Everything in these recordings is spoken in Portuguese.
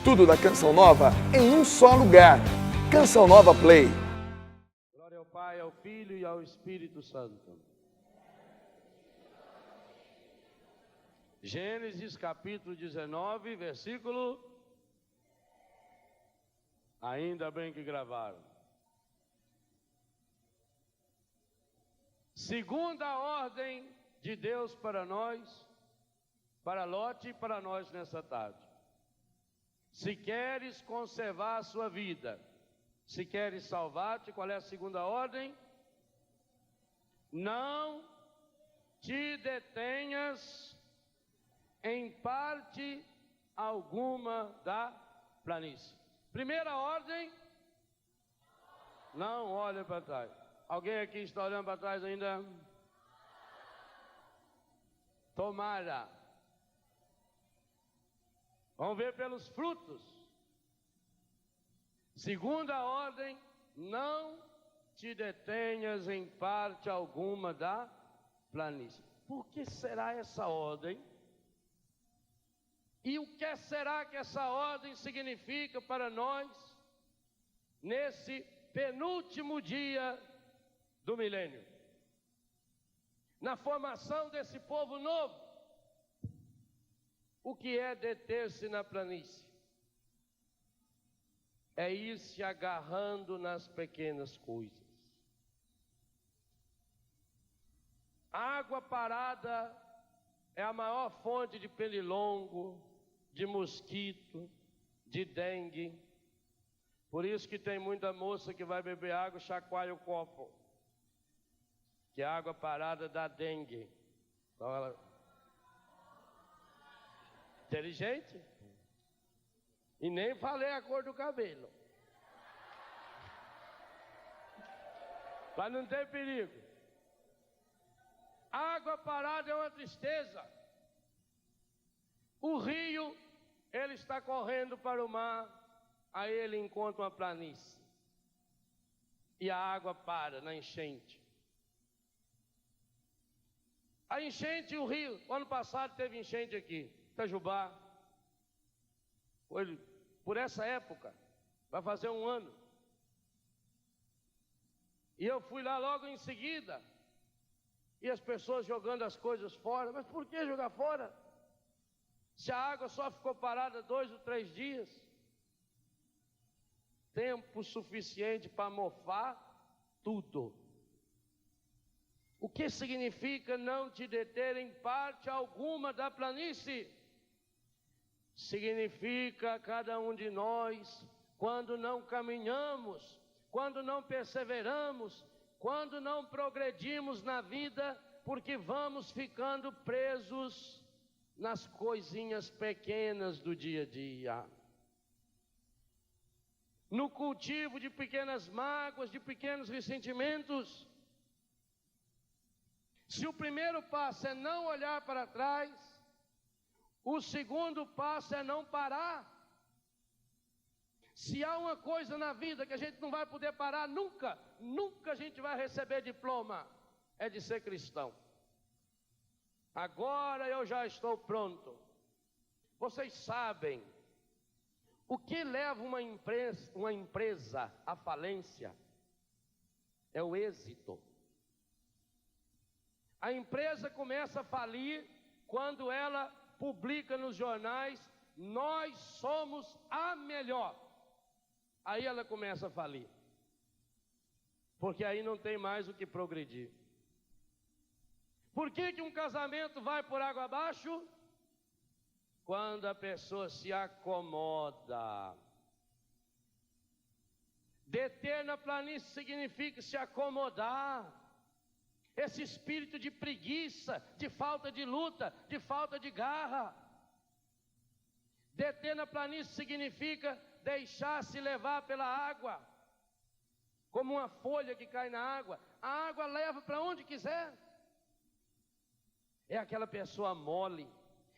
Tudo da Canção Nova em um só lugar. Canção Nova Play. Glória ao Pai, ao Filho e ao Espírito Santo. Gênesis capítulo 19, versículo... Ainda bem que gravaram. Segunda ordem de Deus para nós, para Lote e para nós nessa tarde. Se queres conservar a sua vida, se queres salvar-te, qual é a segunda ordem? Não te detenhas em parte alguma da planície. Primeira ordem, não olhe para trás. Alguém aqui está olhando para trás ainda? Tomara. Vamos ver pelos frutos. Segunda ordem, não te detenhas em parte alguma da planície. Por que será essa ordem? E o que será que essa ordem significa para nós nesse penúltimo dia do milênio? Na formação desse povo novo. O que é deter-se na planície? É ir se agarrando nas pequenas coisas. A água parada é a maior fonte de pernilongo, de mosquito, de dengue. Por isso que tem muita moça que vai beber água e chacoalha o copo. Que a água parada dá dengue. Então ela... Inteligente? E nem falei a cor do cabelo. Para não ter perigo. Água parada é uma tristeza. O rio, ele está correndo para o mar, aí ele encontra uma planície. E a água para na enchente. A enchente, o rio, ano passado teve enchente aqui, Itajubá. Foi por essa época, vai fazer um ano. E eu fui lá logo em seguida, e as pessoas jogando as coisas fora. Mas por que jogar fora? Se a água só ficou parada 2 ou 3 dias, tempo suficiente para mofar tudo. O que significa não te deter em parte alguma da planície? Significa cada um de nós, quando não caminhamos, quando não perseveramos, quando não progredimos na vida, porque vamos ficando presos nas coisinhas pequenas do dia a dia. No cultivo de pequenas mágoas, de pequenos ressentimentos. Se o primeiro passo é não olhar para trás, o segundo passo é não parar. Se há uma coisa na vida que a gente não vai poder parar nunca, nunca a gente vai receber diploma, é de ser cristão. Agora eu já estou pronto. Vocês sabem o que leva uma empresa à falência? É o êxito. A empresa começa a falir quando ela publica nos jornais: nós somos a melhor. Aí ela começa a falir, porque aí não tem mais o que progredir. Por que um casamento vai por água abaixo? Quando a pessoa se acomoda. Deter na planície significa se acomodar. Esse espírito de preguiça, de falta de luta, de falta de garra. Deter na planície significa deixar-se levar pela água, como uma folha que cai na água. A água leva para onde quiser. É aquela pessoa mole,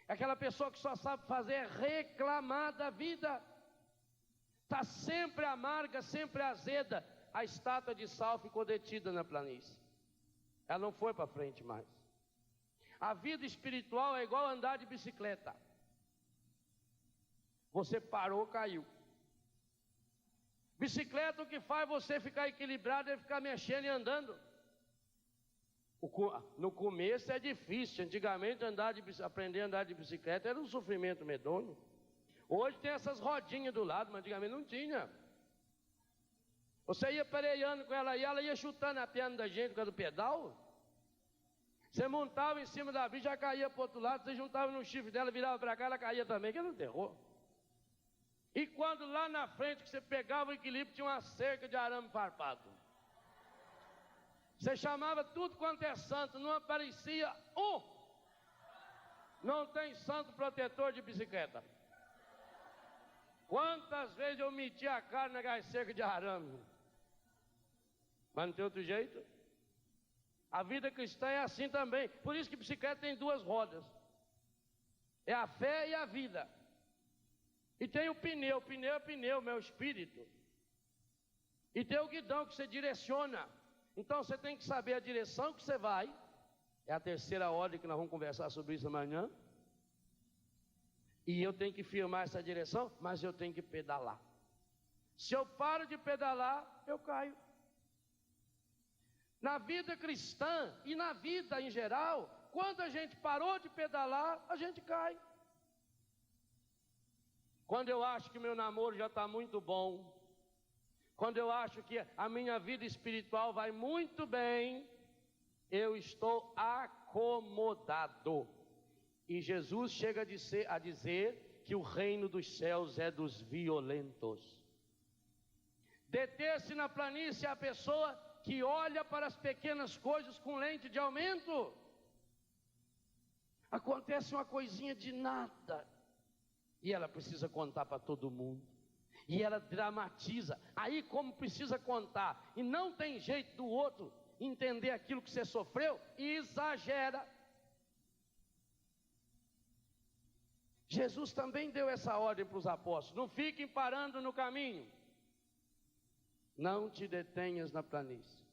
é aquela pessoa que só sabe fazer reclamar da vida. Está sempre amarga, sempre azeda. A estátua de sal ficou detida na planície. Ela não foi para frente mais. A vida espiritual é igual andar de bicicleta. Você parou, caiu. Bicicleta, o que faz você ficar equilibrado é ficar mexendo e andando. No começo é difícil. Antigamente aprender a andar de bicicleta era um sofrimento medonho. Hoje tem essas rodinhas do lado, mas antigamente não tinha. Você ia pereando com ela e ela ia chutando a perna da gente por causa do pedal. Você montava em cima da bicha, já caía para o outro lado. Você juntava no chifre dela, virava para cá, ela caía também, que era um terror. E quando lá na frente que você pegava o equilíbrio, tinha uma cerca de arame farpado. Você chamava tudo quanto é santo, não aparecia um. Não tem santo protetor de bicicleta. Quantas vezes eu meti a cara naquela cerca de arame? Mas não tem outro jeito. A vida cristã é assim também. Por isso que bicicleta tem duas rodas. É a fé e a vida. E tem o pneu é pneu, meu espírito. E tem o guidão que você direciona. Então você tem que saber a direção que você vai. É a terceira ordem que nós vamos conversar sobre isso amanhã. E eu tenho que firmar essa direção, mas eu tenho que pedalar. Se eu paro de pedalar, eu caio. Na vida cristã e na vida em geral, quando a gente parou de pedalar, a gente cai. Quando eu acho que meu namoro já está muito bom, quando eu acho que a minha vida espiritual vai muito bem, eu estou acomodado. E Jesus chega a dizer que o reino dos céus é dos violentos. Deter-se na planície é a pessoa que olha para as pequenas coisas com lente de aumento. Acontece uma coisinha de nada, e ela precisa contar para todo mundo. E ela dramatiza. Aí, como precisa contar, e não tem jeito do outro entender aquilo que você sofreu, exagera. Jesus também deu essa ordem para os apóstolos: não fiquem parando no caminho. Não te detenhas na planície.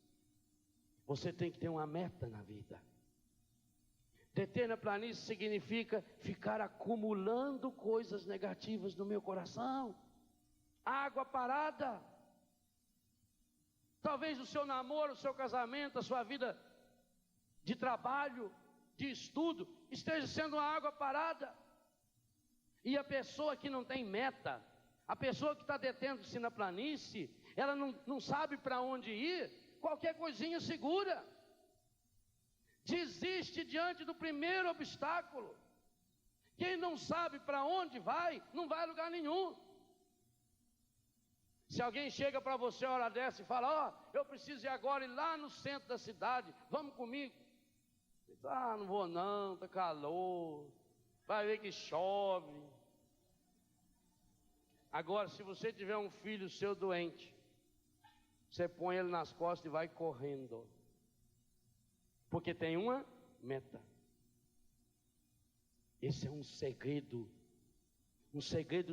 Você tem que ter uma meta na vida. Deter na planície significa ficar acumulando coisas negativas no meu coração. Água parada. Talvez o seu namoro, o seu casamento, a sua vida de trabalho, de estudo, esteja sendo uma água parada. E a pessoa que não tem meta, a pessoa que está detendo-se na planície, ela não sabe para onde ir, qualquer coisinha segura. Desiste diante do primeiro obstáculo. Quem não sabe para onde vai, não vai a lugar nenhum. Se alguém chega para você a hora dessa e fala: eu preciso ir agora ir lá no centro da cidade, vamos comigo. Você diz: não vou não, está calor, vai ver que chove. Agora, se você tiver um filho seu doente, você põe ele nas costas e vai correndo. Porque tem uma meta. Esse é um segredo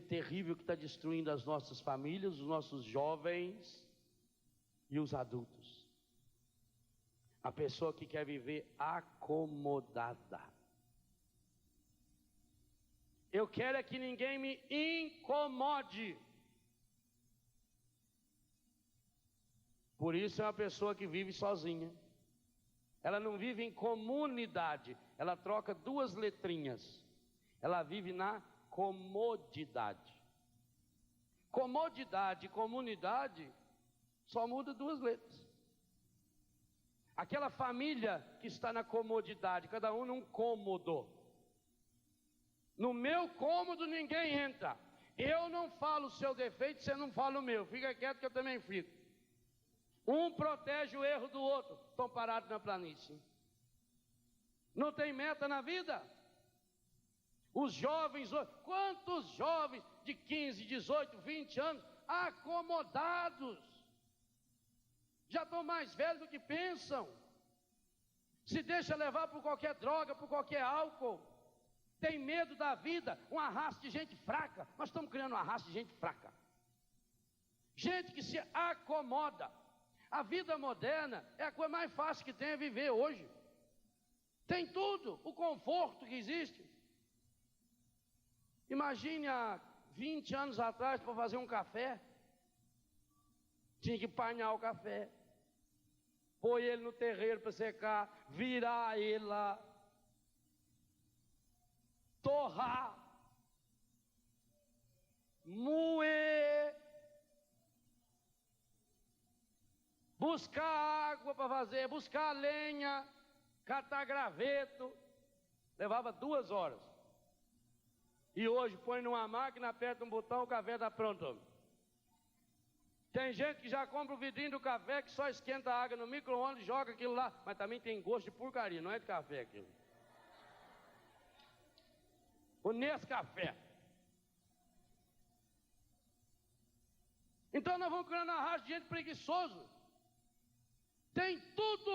terrível que está destruindo as nossas famílias, os nossos jovens e os adultos. A pessoa que quer viver acomodada. Eu quero é que ninguém me incomode. Por isso é uma pessoa que vive sozinha. Ela não vive em comunidade, ela troca duas letrinhas. Ela vive na comodidade. Comodidade e comunidade só muda duas letras. Aquela família que está na comodidade, cada um num cômodo. No meu cômodo ninguém entra. Eu não falo o seu defeito, você não fala o meu. Fica quieto que eu também fico. Um protege o erro do outro. Estão parados na planície. Não tem meta na vida. Os jovens, quantos jovens de 15, 18, 20 anos, acomodados, já estão mais velhos do que pensam, se deixa levar por qualquer droga, por qualquer álcool, tem medo da vida, um arrasto de gente fraca. Nós estamos criando um arrasto de gente fraca, gente que se acomoda. A vida moderna é a coisa mais fácil que tem a viver hoje. Tem tudo, o conforto que existe. Imagine há 20 anos atrás, para fazer um café, tinha que panhar o café, pôr ele no terreiro para secar, virar ele lá, torrar, moer, buscar água para fazer, buscar lenha, catar graveto, levava 2 horas. E hoje põe numa máquina, aperta um botão, o café está pronto. Tem gente que já compra o vidrinho do café, que só esquenta a água no micro-ondas, joga aquilo lá, mas também tem gosto de porcaria, não é de café aquilo. O Nescafé. Então nós vamos criando a raça de gente preguiçoso. Tem tudo.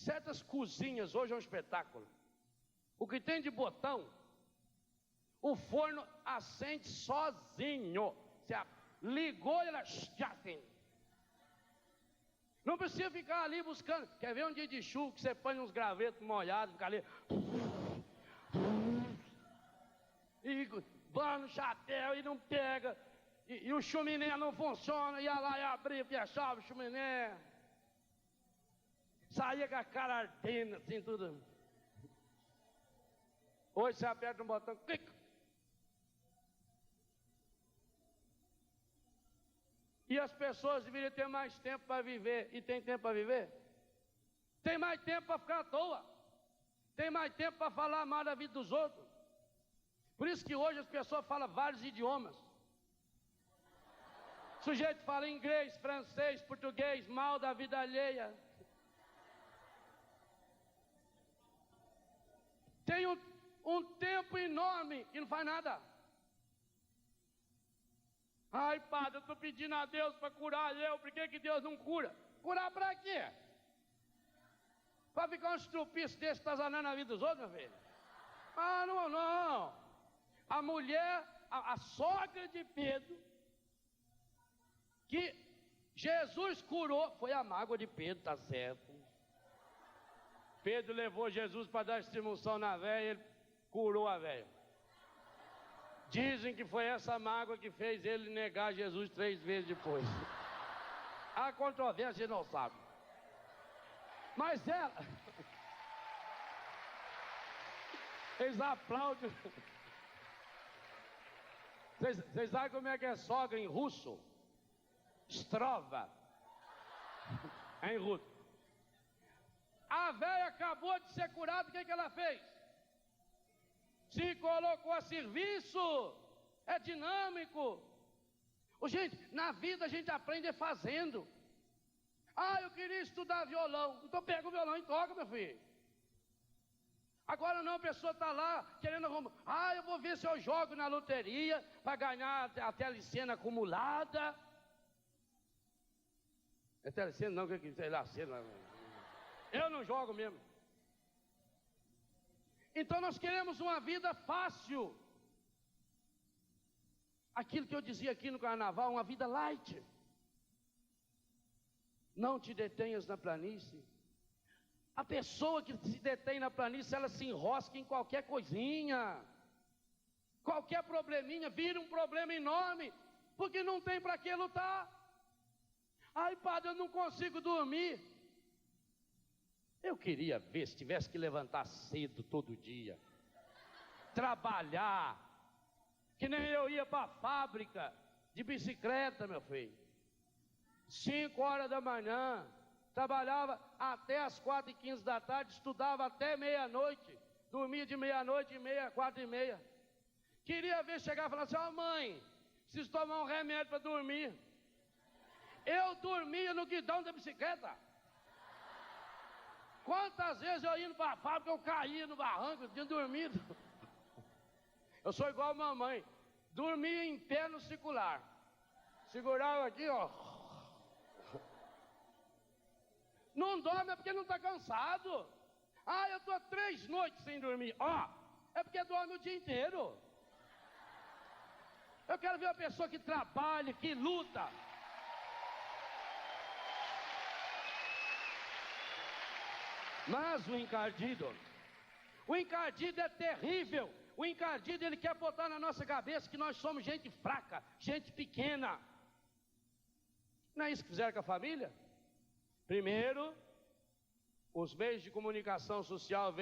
Certas cozinhas, hoje é um espetáculo. O que tem de botão, o forno acende sozinho. Você ligou e ela já acende. Não precisa ficar ali buscando. Quer ver um dia de chuva que você põe uns gravetos molhados, fica ali. E bana no chapéu e não pega. E o chuminé não funciona. Ia lá e abria, fechava o chuminé. Saía com a cara ardendo, assim, tudo. Hoje você aperta um botão, clica. E as pessoas deveriam ter mais tempo para viver. E tem tempo para viver? Tem mais tempo para ficar à toa. Tem mais tempo para falar mal da vida dos outros. Por isso que hoje as pessoas falam vários idiomas. O sujeito fala inglês, francês, português, mal da vida alheia. Tem um tempo enorme e não faz nada. Ai, padre, eu estou pedindo a Deus para curar eu, por que Deus não cura? Curar para quê? Para ficar um estrupiço desse tazanando na vida dos outros, meu filho? Ah, não. A mulher, a sogra de Pedro, que Jesus curou, foi a mágoa de Pedro, tá certo. Pedro levou Jesus para dar extremunção na véia, ele curou a véia. Dizem que foi essa mágoa que fez ele negar Jesus 3 vezes depois. Há controvérsia, não sabe. Mas ela... Eles aplaudem. Vocês sabem como é que é sogra em russo? Strova. É em russo. A velha acabou de ser curada, o que ela fez? Se colocou a serviço. É dinâmico. Gente, na vida a gente aprende fazendo. Ah, eu queria estudar violão. Então pega o violão e toca, meu filho. Agora não, a pessoa está lá querendo arrumar. Ah, eu vou ver se eu jogo na loteria para ganhar a telecena acumulada. É telecena não, que sei lá, cena. Eu não jogo mesmo. Então nós queremos uma vida fácil. Aquilo que eu dizia aqui no carnaval, uma vida light. Não te detenhas na planície. A pessoa que se detém na planície, ela se enrosca em qualquer coisinha. Qualquer probleminha vira um problema enorme, porque não tem para que lutar. Ai, padre, eu não consigo dormir. Eu queria ver se tivesse que levantar cedo todo dia, trabalhar, que nem eu ia para a fábrica de bicicleta, meu filho. 5 horas da manhã, trabalhava até as 4h15 da tarde, estudava até meia-noite, dormia de meia-noite e meia, 4h30. Queria ver chegar e falar assim: ó, mãe, preciso tomar um remédio para dormir. Eu dormia no guidão da bicicleta. Quantas vezes eu indo para a fábrica, eu caía no barranco, eu tinha dormido. Eu sou igual a mamãe, dormia em pé no circular. Segurava aqui, ó. Não dorme é porque não está cansado. Ah, eu estou 3 noites sem dormir. Ó, é porque dorme o dia inteiro. Eu quero ver uma pessoa que trabalha, que luta. Mas o encardido é terrível, O encardido, ele quer botar na nossa cabeça que nós somos gente fraca, gente pequena. Não é isso que fizeram com a família? Primeiro, os meios de comunicação social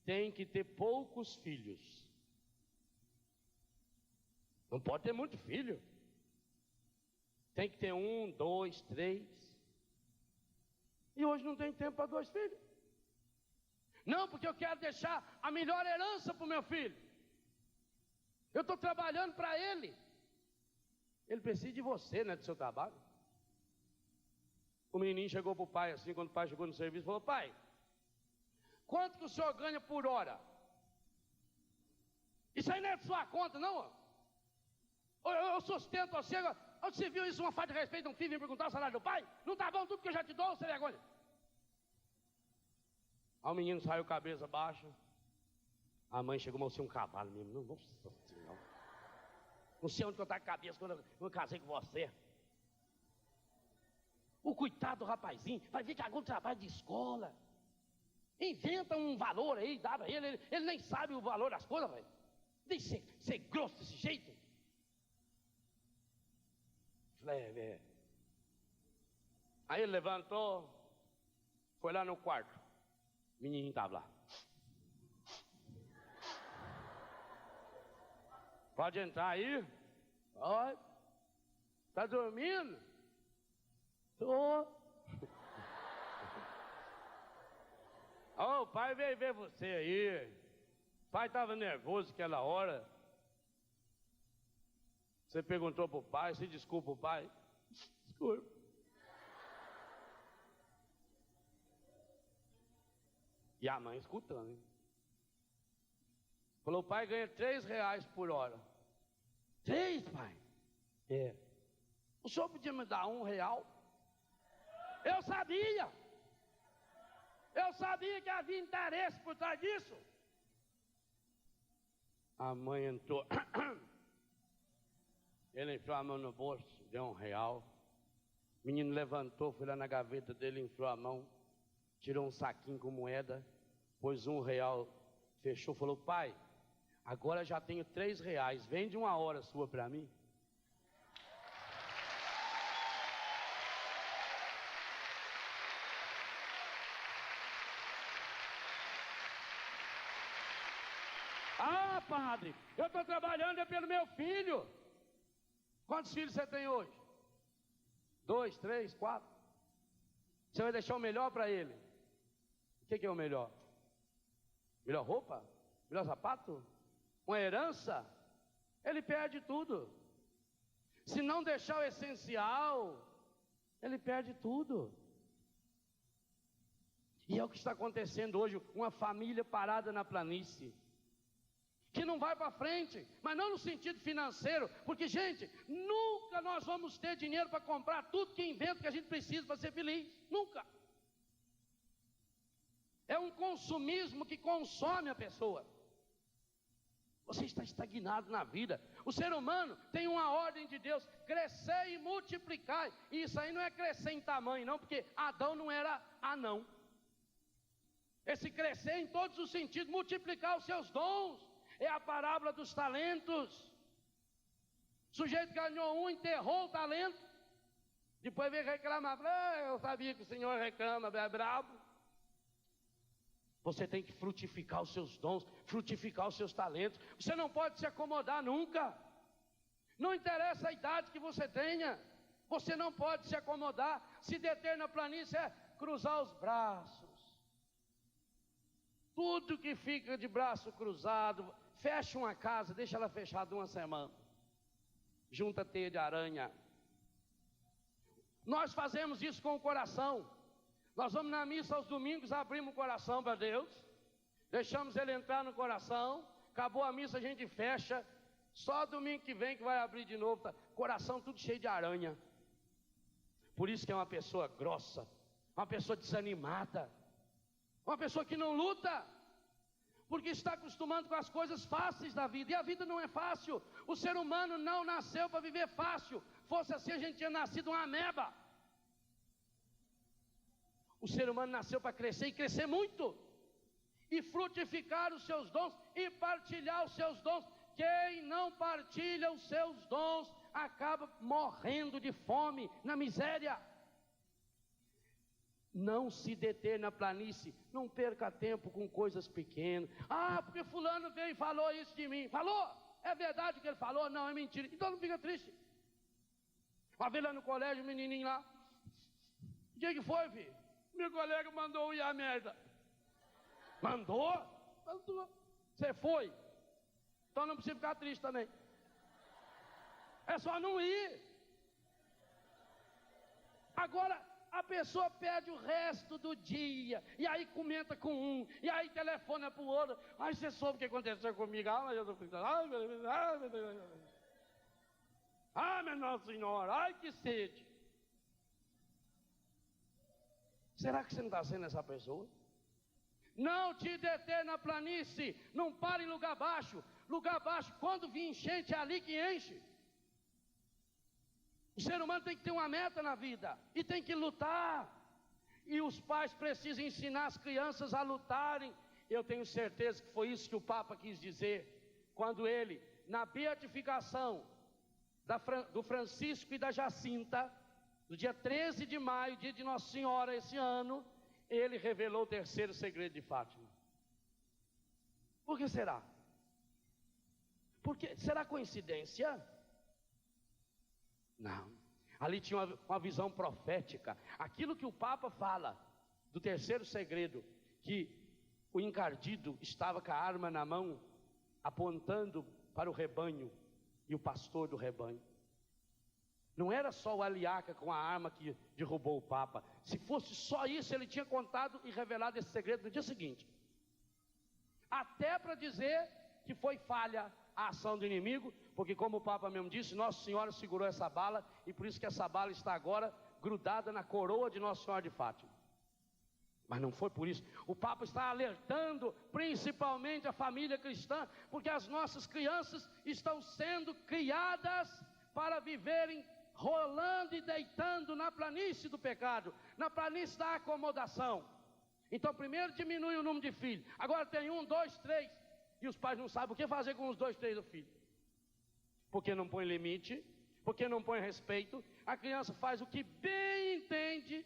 tem que ter poucos filhos. Não pode ter muito filho. Tem que ter 1, 2, 3. E hoje não tem tempo para 2 filhos. Não, porque eu quero deixar a melhor herança para o meu filho. Eu estou trabalhando para ele. Ele precisa de você, né, do seu trabalho. O menininho chegou para o pai assim, quando o pai chegou no serviço, falou: pai, quanto que o senhor ganha por hora? Isso aí não é de sua conta, não? Eu sustento você. Você viu isso, uma falta de respeito, um filho vir perguntar o salário do pai? Não tá bom tudo que eu já te dou, você vergonha. Aí o menino saiu cabeça baixa. A mãe chegou, mas você é um cavalo mesmo. Não, nossa senhora. Não sei onde que eu estava com a cabeça quando eu casei com você. O coitado do rapazinho vai ver que algum trabalho de escola. Inventa um valor aí, dá pra ele nem sabe o valor das coisas, velho. Nem ser grosso desse jeito. Falei, Aí ele levantou, foi lá no quarto. O menininho estava lá. Pode entrar aí? Pode. Tá dormindo? Tô. O pai veio ver você aí. O pai estava nervoso aquela hora. Você perguntou pro pai, se desculpa o pai. Desculpa. E a mãe escutando, hein? Falou: o pai ganha R$3 por hora. 3, pai? É. O senhor podia me dar R$1? Eu sabia que havia interesse por trás disso. A mãe entrou. Ele enfiou a mão no bolso, deu R$1. O menino levantou, foi lá na gaveta dele, enfiou a mão, tirou um saquinho com moeda, pôs R$1, fechou, falou: pai, agora já tenho R$3, vende 1 hora sua para mim. Ah, padre, eu estou trabalhando pelo meu filho. Quantos filhos você tem hoje? 2, 3, 4. Você vai deixar o melhor para ele. O que é o melhor? Melhor roupa? Melhor sapato? Uma herança? Ele perde tudo. Se não deixar o essencial, ele perde tudo. E é o que está acontecendo hoje. Uma família parada na planície, que não vai para frente, mas não no sentido financeiro, porque, gente, nunca nós vamos ter dinheiro para comprar tudo que inventa que a gente precisa para ser feliz, nunca. É um consumismo que consome a pessoa. Você está estagnado na vida. O ser humano tem uma ordem de Deus: crescer e multiplicar. E isso aí não é crescer em tamanho, não, porque Adão não era anão. Esse crescer em todos os sentidos, multiplicar os seus dons. É a parábola dos talentos. O sujeito ganhou um, enterrou o talento, depois veio reclamar. Eu sabia que o senhor reclama, é brabo. Você tem que frutificar os seus dons, frutificar os seus talentos. Você não pode se acomodar nunca. Não interessa a idade que você tenha, você não pode se acomodar. Se deter na planície é cruzar os braços. Tudo que fica de braço cruzado, fecha uma casa, deixa ela fechada 1 semana. Junta teia de aranha. Nós fazemos isso com o coração. Nós vamos na missa aos domingos, abrimos o coração para Deus, deixamos Ele entrar no coração, acabou a missa, a gente fecha, só domingo que vem que vai abrir de novo, tá? Coração tudo cheio de aranha. Por isso que é uma pessoa grossa, uma pessoa desanimada, uma pessoa que não luta, porque está acostumado com as coisas fáceis da vida, e a vida não é fácil. O ser humano não nasceu para viver fácil. Fosse assim, a gente tinha nascido uma ameba. O ser humano nasceu para crescer, e crescer muito. e frutificar os seus dons e partilhar os seus dons. Quem não partilha os seus dons acaba morrendo de fome, na miséria. Não se deter na planície, não perca tempo com coisas pequenas. Ah, porque fulano veio e falou isso de mim. Falou? É verdade que ele falou? Não, é mentira. Então não fica triste. Uma vez lá no colégio, um menininho lá. O que foi, filho? Meu colega mandou ir à merda. Mandou? Mandou. Você foi? Então não precisa ficar triste também. É só não ir. Agora, a pessoa perde o resto do dia, e aí comenta com um, e aí telefona para o outro. Ai, você soube o que aconteceu comigo? Ah, mas eu tô... Ai, meu Deus. Ai, minha Nossa Senhora, ai que sede. Será que você não está sendo essa pessoa? Não te deter na planície, não pare em lugar baixo. Lugar baixo, quando vir enchente, é ali que enche. O ser humano tem que ter uma meta na vida e tem que lutar. E os pais precisam ensinar as crianças a lutarem. Eu tenho certeza que foi isso que o Papa quis dizer quando ele, na beatificação do Francisco e da Jacinta, no dia 13 de maio, dia de Nossa Senhora, esse ano, ele revelou o terceiro segredo de Fátima. Por que será? Porque será coincidência? Não, ali tinha uma visão profética. Aquilo que o Papa fala do terceiro segredo, que o encardido estava com a arma na mão, apontando para o rebanho, e o pastor do rebanho. Não era só o Aliaca com a arma que derrubou o Papa. Se fosse só isso, ele tinha contado e revelado esse segredo no dia seguinte. Até para dizer que foi falha a ação do inimigo, porque como o Papa mesmo disse, Nossa Senhora segurou essa bala, e por isso que essa bala está agora grudada na coroa de Nossa Senhora de Fátima. Mas não foi por isso. O Papa está alertando principalmente a família cristã, porque as nossas crianças estão sendo criadas para viverem rolando e deitando na planície do pecado, na planície da acomodação. Então primeiro diminui o número de filhos, agora tem 1, 2, 3, e os pais não sabem o que fazer com os 2, 3 do filho, porque não põe limite, porque não põe respeito. A criança faz o que bem entende.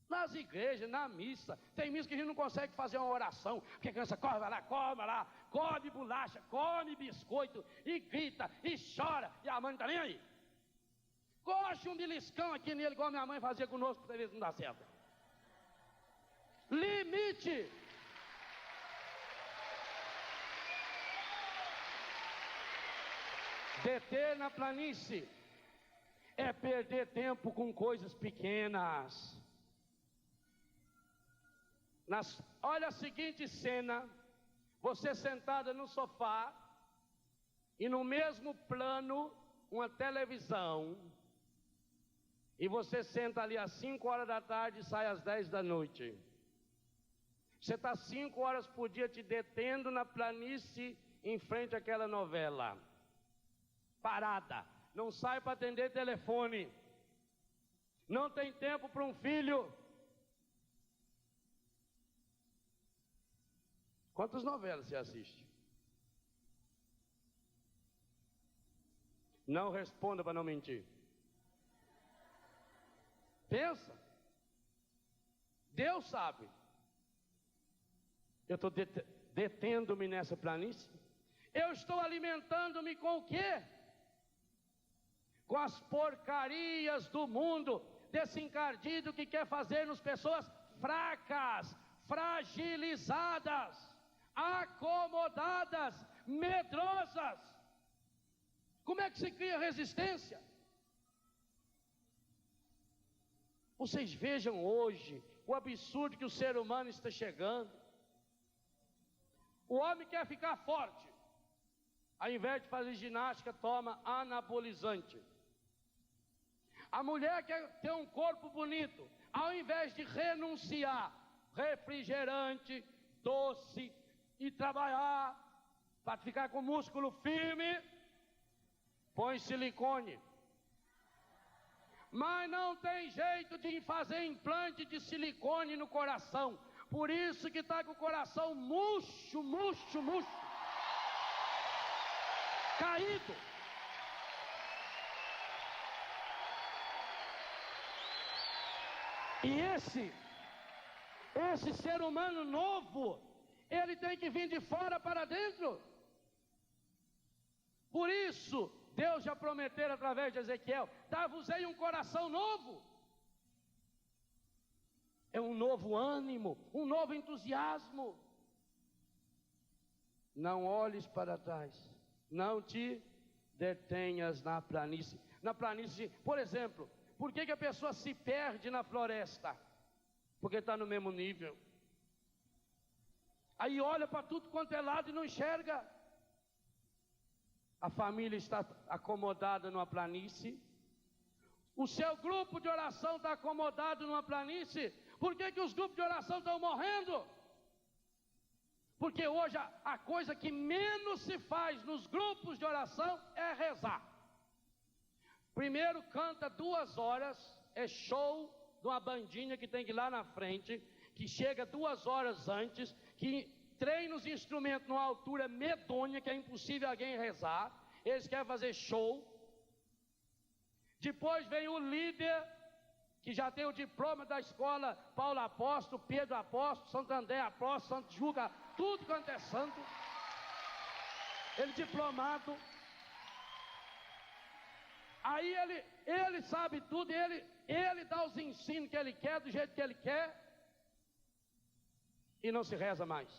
Nas igrejas, na missa, tem missa que a gente não consegue fazer uma oração, porque a criança corre, vai lá, come bolacha, come biscoito, e grita, e chora, e a mãe não está nem aí. Coxe um beliscão aqui nele, igual minha mãe fazia conosco, para ver se não dá certo. Limite. Deter na planície é perder tempo com coisas pequenas. Olha a seguinte cena: você sentada no sofá e no mesmo plano uma televisão, e você senta ali às 5 horas da tarde e sai às 10 da noite. Você está 5 horas por dia te detendo na planície em frente àquela novela, parada, não sai para atender telefone, não tem tempo para um filho. Quantas novelas você assiste? Não responda para não mentir. Pensa. Deus sabe. Eu estou detendo-me nessa planície. Eu estou alimentando-me com o quê? Com as porcarias do mundo, desse encardido que quer fazer-nos pessoas fracas, fragilizadas, acomodadas, medrosas. Como é que se cria resistência? Vocês vejam hoje o absurdo que o ser humano está chegando. O homem quer ficar forte, ao invés de fazer ginástica, toma anabolizante. A mulher quer ter um corpo bonito, ao invés de renunciar refrigerante, doce, e trabalhar para ficar com músculo firme, põe silicone. Mas não tem jeito de fazer implante de silicone no coração, Por isso que está com o coração murcho, caído. E esse ser humano novo, ele tem que vir de fora para dentro. Por isso, Deus já prometeu através de Ezequiel: dar-vos-ei um coração novo. É um novo ânimo, um novo entusiasmo. Não olhes para trás, não te detenhas na planície. Na planície, por exemplo, por que a pessoa se perde na floresta? Porque está no mesmo nível. Aí olha para tudo quanto é lado e não enxerga. A família está acomodada numa planície. O seu grupo de oração está acomodado numa planície. Por que os grupos de oração estão morrendo? Porque hoje a coisa que menos se faz nos grupos de oração é rezar. Primeiro canta 2 horas, é show de uma bandinha que tem que ir lá na frente, que chega 2 horas antes, que treina os instrumentos numa altura medonha, que é impossível alguém rezar. Eles querem fazer show. Depois vem o líder, que já tem o diploma da escola Paulo Apóstolo, Pedro Apóstolo, Santo André Apóstolo, Santo Juca, tudo quanto é santo. Ele diplomado. Aí ele sabe tudo, ele dá os ensinos que ele quer, do jeito que ele quer, e não se reza mais.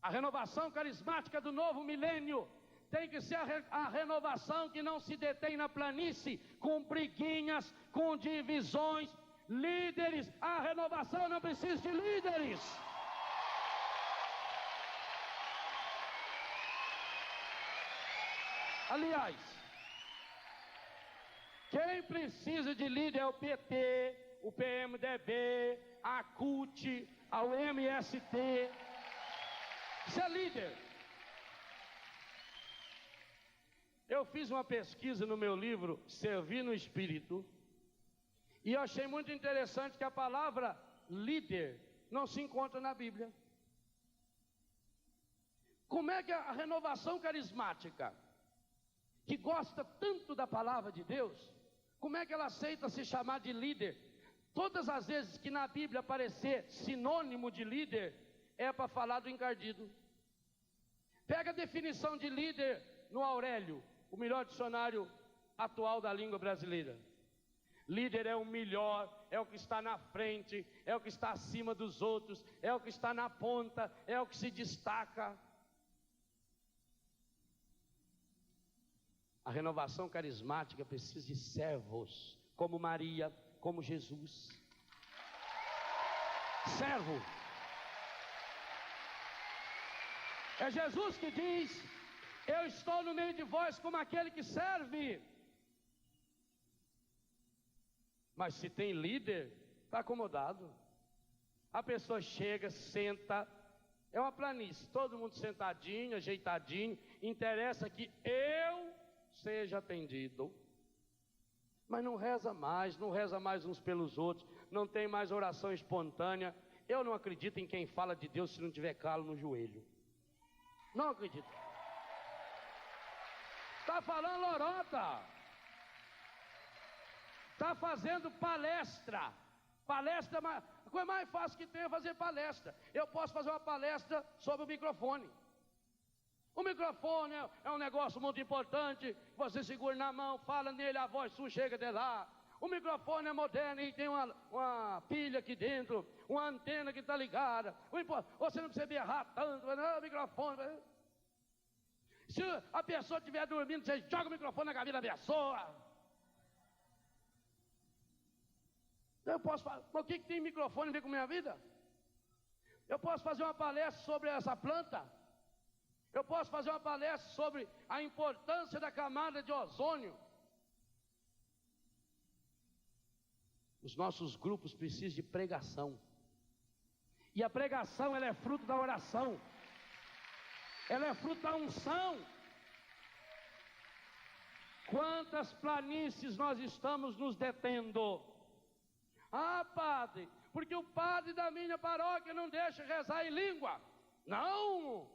A renovação carismática do novo milênio tem que ser a renovação que não se detém na planície, com briguinhas, com divisões, líderes. A renovação não precisa de líderes. Aliás, quem precisa de líder é o PT, o PMDB, a CUT, a UMST. Isso é líder. Eu fiz uma pesquisa no meu livro, Servir no Espírito, e eu achei muito interessante que a palavra líder não se encontra na Bíblia. Como é que a renovação carismática, que gosta tanto da palavra de Deus, como é que ela aceita se chamar de líder? Todas as vezes que na Bíblia aparecer sinônimo de líder, é para falar do encardido. Pega a definição de líder no Aurélio, o melhor dicionário atual da língua brasileira. Líder é o melhor, é o que está na frente, é o que está acima dos outros, é o que está na ponta, é o que se destaca. A renovação carismática precisa de servos, como Maria, como Jesus. Servo. É Jesus que diz: eu estou no meio de vós como aquele que serve. Mas se tem líder, está acomodado. A pessoa chega, senta, é uma planície, todo mundo sentadinho, ajeitadinho. Interessa que eu seja atendido. Mas não reza mais uns pelos outros, não tem mais oração espontânea. Eu não acredito em quem fala de Deus se não tiver calo no joelho. Não acredito. Está falando lorota. Está fazendo palestra. Palestra, a coisa mais fácil que tem é fazer palestra. Eu posso fazer uma palestra sobre o microfone. O microfone é um negócio muito importante. Você segura na mão, fala nele, a voz sua chega até lá. O microfone é moderno e tem uma pilha aqui dentro, uma antena que está ligada. Você não precisa berrar tanto, não, o microfone. Se a pessoa estiver dormindo, você joga o microfone na cabeça da pessoa. Eu posso falar, o que tem microfone a ver com a minha vida? Eu posso fazer uma palestra sobre essa planta. Eu posso fazer uma palestra sobre a importância da camada de ozônio. Os nossos grupos precisam de pregação. E a pregação, ela é fruto da oração. Ela é fruto da unção. Quantas planícies nós estamos nos detendo? Ah, padre, porque o padre da minha paróquia não deixa rezar em língua. Não!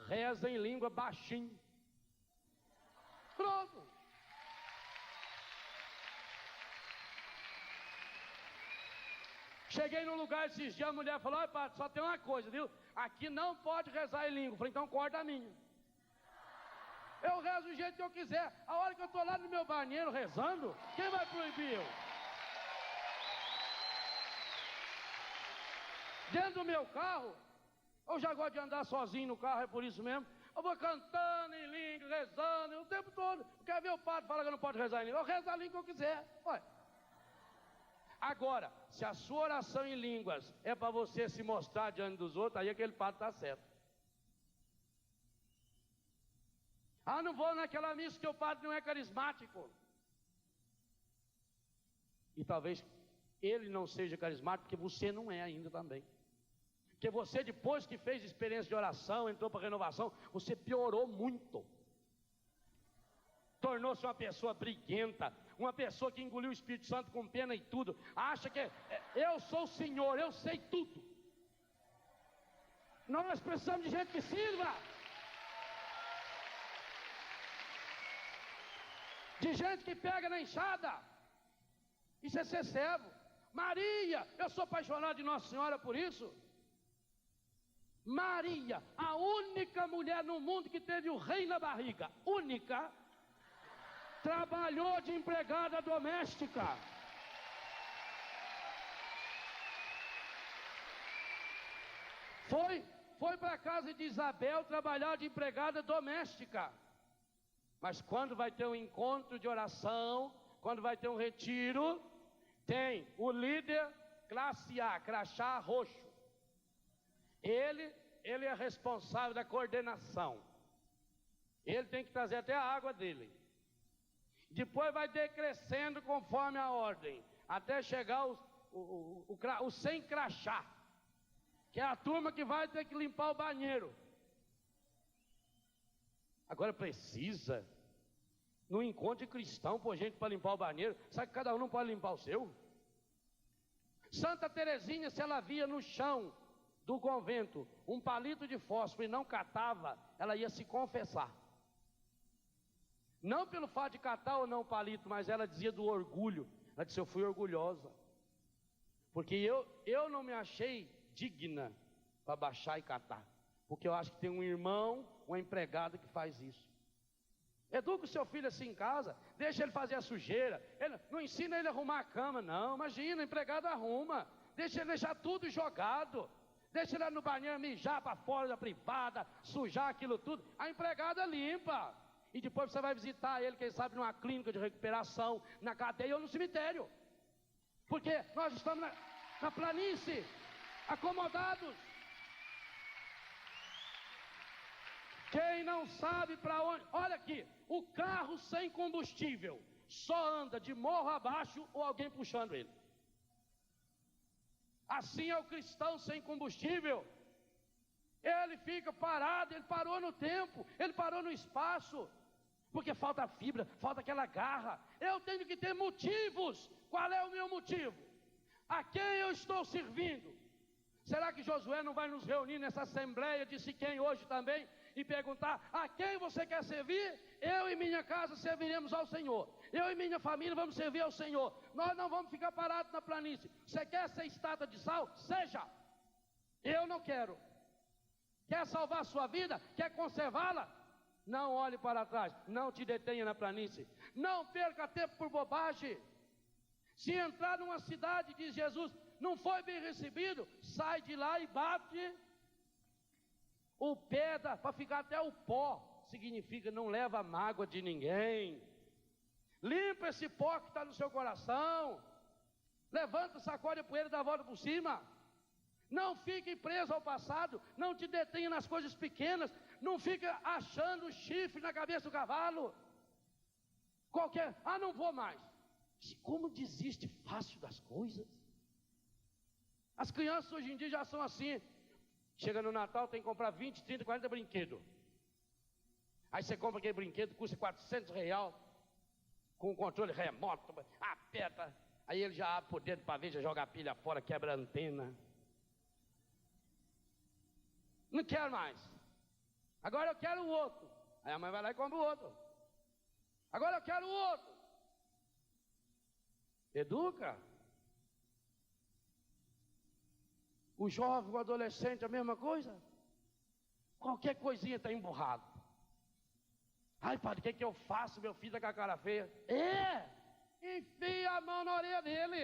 Reza em língua baixinho. Pronto. Cheguei num lugar esses dias, a mulher falou: olha, padre, só tem uma coisa, viu? Aqui não pode rezar em língua. Eu falei: então corta a minha. Eu rezo do jeito que eu quiser. A hora que eu estou lá no meu banheiro rezando, quem vai proibir eu? Dentro do meu carro, eu já gosto de andar sozinho no carro, é por isso mesmo. Eu vou cantando em língua, rezando, o tempo todo. Quer ver o padre falar que não pode rezar em língua? Eu rezo a língua que eu quiser. Ué. Agora, se a sua oração em línguas é para você se mostrar diante dos outros, aí aquele padre está certo. Ah, não vou naquela missa que o padre não é carismático. E talvez ele não seja carismático, porque você não é ainda também. Porque você, depois que fez experiência de oração, entrou para renovação, você piorou muito. Tornou-se uma pessoa briguenta, uma pessoa que engoliu o Espírito Santo com pena e tudo. Acha que eu sou o Senhor, eu sei tudo. Nós precisamos de gente que sirva. De gente que pega na enxada. Isso é ser servo. Maria, eu sou apaixonado de Nossa Senhora por isso. Maria, a única mulher no mundo que teve o rei na barriga, única, trabalhou de empregada doméstica. Foi para a casa de Isabel trabalhar de empregada doméstica. Mas quando vai ter um encontro de oração, quando vai ter um retiro, tem o líder classe A, crachá roxo. Ele é responsável da coordenação. Ele tem que trazer até a água dele. Depois vai decrescendo conforme a ordem, até chegar o sem crachá, que é a turma que vai ter que limpar o banheiro. Agora precisa, no encontro de cristão, pôr gente para limpar o banheiro. Sabe que cada um não pode limpar o seu? Santa Teresinha, se ela via no chão do convento um palito de fósforo e não catava, ela ia se confessar. Não pelo fato de catar ou não o palito, mas ela dizia do orgulho. Ela disse: eu fui orgulhosa, porque eu não me achei digna para baixar e catar, porque eu acho que tem um irmão, uma empregada que faz isso. Educa o seu filho assim em casa, deixa ele fazer a sujeira, não ensina ele a arrumar a cama, não. Imagina, o empregado arruma, deixa ele deixar tudo jogado, deixa ele no banheiro mijar para fora da privada, sujar aquilo tudo, a empregada limpa. E depois você vai visitar ele, quem sabe numa clínica de recuperação, na cadeia ou no cemitério, porque nós estamos na planície, acomodados. Quem não sabe para onde, olha aqui, o carro sem combustível só anda de morro abaixo ou alguém puxando ele. Assim é o cristão sem combustível. Ele fica parado, ele parou no tempo, ele parou no espaço, porque falta fibra, falta aquela garra. Eu tenho que ter motivos. Qual é o meu motivo? A quem eu estou servindo? Será que Josué não vai nos reunir nessa assembleia de Siquém hoje também e perguntar: a quem você quer servir? Eu e minha casa serviremos ao Senhor, eu e minha família vamos servir ao Senhor. Nós não vamos ficar parados na planície. Você quer ser estátua de sal? Seja. Eu não quero. Quer salvar a sua vida? Quer conservá-la? Não olhe para trás, não te detenha na planície, não perca tempo por bobagem. Se entrar numa cidade, diz Jesus, não foi bem recebido, sai de lá e bate o pé para ficar até o pó. Significa não leva mágoa de ninguém. Limpa esse pó que está no seu coração. Levanta, sacode a poeira e dá a volta por cima. Não fique preso ao passado, não te detenha nas coisas pequenas, não fica achando chifre na cabeça do cavalo. Não vou mais. Como desiste fácil das coisas. As crianças hoje em dia já são assim. Chega no Natal, tem que comprar 20, 30, 40 brinquedos. Aí você compra aquele brinquedo, custa R$400, com o controle remoto, aperta. Aí ele já abre por dentro para ver, já joga a pilha fora, quebra a antena. Não quero mais. Agora eu quero o outro. Aí a mãe vai lá e compra o outro. Agora eu quero o outro. Educa. O jovem, o adolescente, a mesma coisa. Qualquer coisinha está emburrado. Ai, padre, o que eu faço? Meu filho está com a cara feia. Enfia a mão na orelha dele.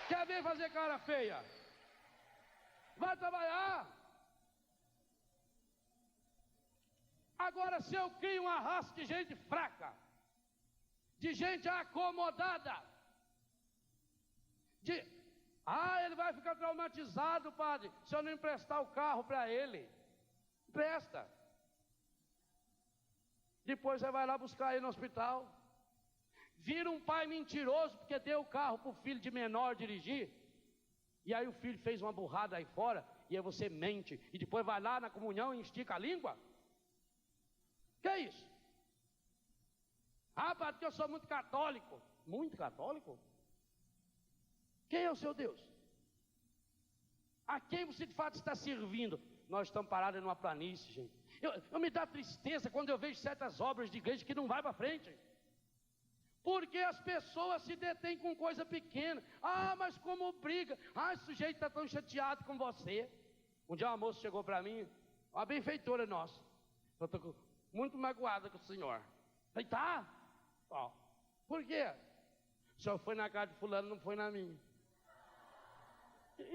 Quer ver fazer cara feia? Vai trabalhar. Agora, se eu crio uma raça de gente fraca, de gente acomodada, ele vai ficar traumatizado, padre, se eu não emprestar o carro para ele. Empresta. Depois você vai lá buscar ele no hospital. Vira um pai mentiroso porque deu o carro para o filho de menor dirigir. E aí o filho fez uma burrada aí fora, e aí você mente, e depois vai lá na comunhão e estica a língua. Que é isso? Ah, padre, porque eu sou muito católico. Muito católico? Quem é o seu Deus? A quem você de fato está servindo? Nós estamos parados numa planície, gente. Eu me dá tristeza quando eu vejo certas obras de igreja que não vai para frente. Porque as pessoas se detêm com coisa pequena. Ah, mas como briga. Ah, esse sujeito está tão chateado com você. Um dia uma moça chegou para mim, uma benfeitora nossa. Eu estou muito magoada com o senhor. Falei, tá? Ó, por quê? O senhor foi na casa de fulano, não foi na minha.